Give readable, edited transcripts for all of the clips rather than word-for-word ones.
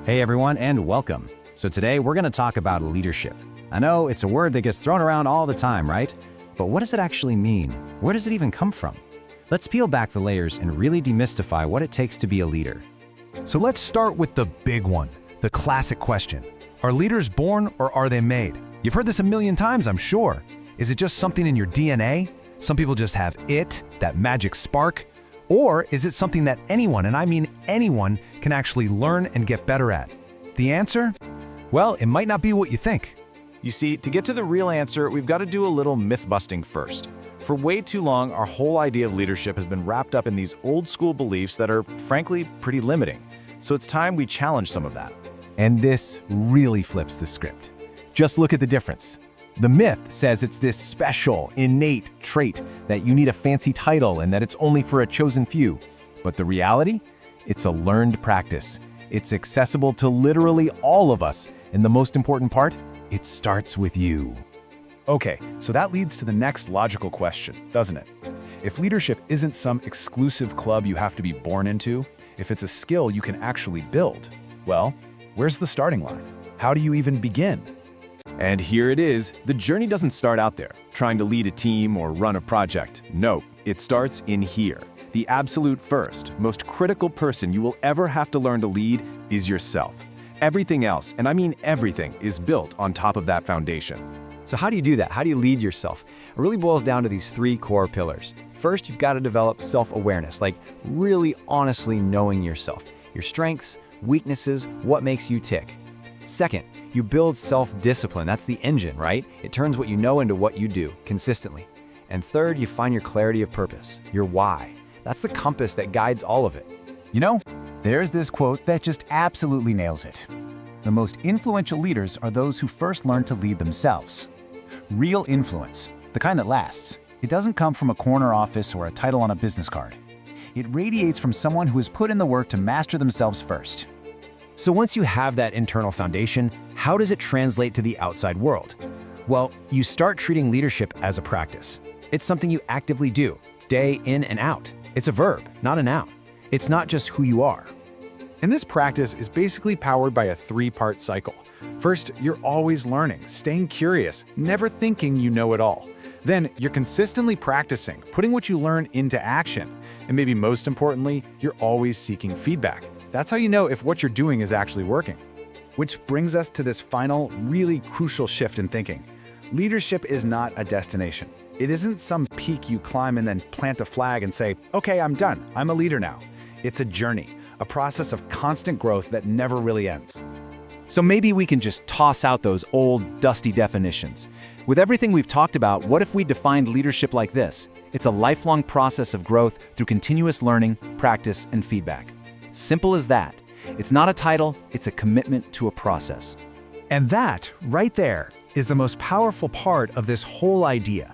Hey everyone, and welcome. So today we're going to talk about leadership. I know it's a word that gets thrown around all the time, right? But what does it actually mean? Where does it even come from? Let's peel back the layers and really demystify what it takes to be a leader. So let's start with the big one, the classic question. Are leaders born or are they made? You've heard this a million times, I'm sure. Is it just something in your DNA? Some people just have it, that magic spark. Or is it something that anyone, and I mean anyone, can actually learn and get better at? The answer? Well, it might not be what you think. You see, to get to the real answer, we've got to do a little myth-busting first. For way too long, our whole idea of leadership has been wrapped up in these old-school beliefs that are, frankly, pretty limiting. So it's time we challenge some of that. And this really flips the script. Just look at the difference. The myth says it's this special, innate trait that you need a fancy title and that it's only for a chosen few. But the reality? It's a learned practice. It's accessible to literally all of us. And the most important part? It starts with you. Okay, so that leads to the next logical question, doesn't it? If leadership isn't some exclusive club you have to be born into, if it's a skill you can actually build, well, where's the starting line? How do you even begin? And here it is. The journey doesn't start out there, trying to lead a team or run a project. No, it starts in here. The absolute first, most critical person you will ever have to learn to lead is yourself. Everything else, and I mean everything, is built on top of that foundation. So how do you do that? How do you lead yourself? It really boils down to these three core pillars. First, you've got to develop self-awareness, like really honestly knowing yourself, your strengths, weaknesses, what makes you tick. Second, you build self-discipline. That's the engine, right? It turns what you know into what you do consistently. And third, you find your clarity of purpose, your why. That's the compass that guides all of it. You know, there's this quote that just absolutely nails it. The most influential leaders are those who first learn to lead themselves. Real influence, the kind that lasts, it doesn't come from a corner office or a title on a business card. It radiates from someone who has put in the work to master themselves first. So once you have that internal foundation, how does it translate to the outside world? Well, you start treating leadership as a practice. It's something you actively do, day in and out. It's a verb, not a noun. It's not just who you are. And this practice is basically powered by a three-part cycle. First, you're always learning, staying curious, never thinking you know it all. Then, you're consistently practicing, putting what you learn into action. And maybe most importantly, you're always seeking feedback. That's how you know if what you're doing is actually working. Which brings us to this final, really crucial shift in thinking. Leadership is not a destination. It isn't some peak you climb and then plant a flag and say, okay, I'm done, I'm a leader now. It's a journey, a process of constant growth that never really ends. So maybe we can just toss out those old, dusty definitions. With everything we've talked about, what if we defined leadership like this? It's a lifelong process of growth through continuous learning, practice, and feedback. Simple as that. It's not a title, it's a commitment to a process. And that, right there, is the most powerful part of this whole idea.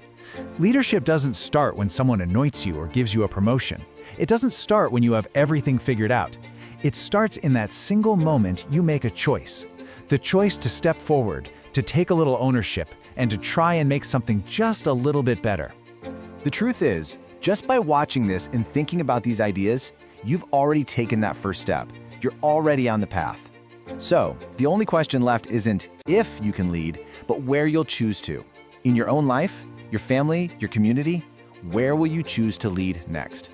Leadership doesn't start when someone anoints you or gives you a promotion. It doesn't start when you have everything figured out. It starts in that single moment you make a choice. The choice to step forward, to take a little ownership, and to try and make something just a little bit better. The truth is, just by watching this and thinking about these ideas, you've already taken that first step. You're already on the path. So, the only question left isn't if you can lead, but where you'll choose to. In your own life, your family, your community, where will you choose to lead next?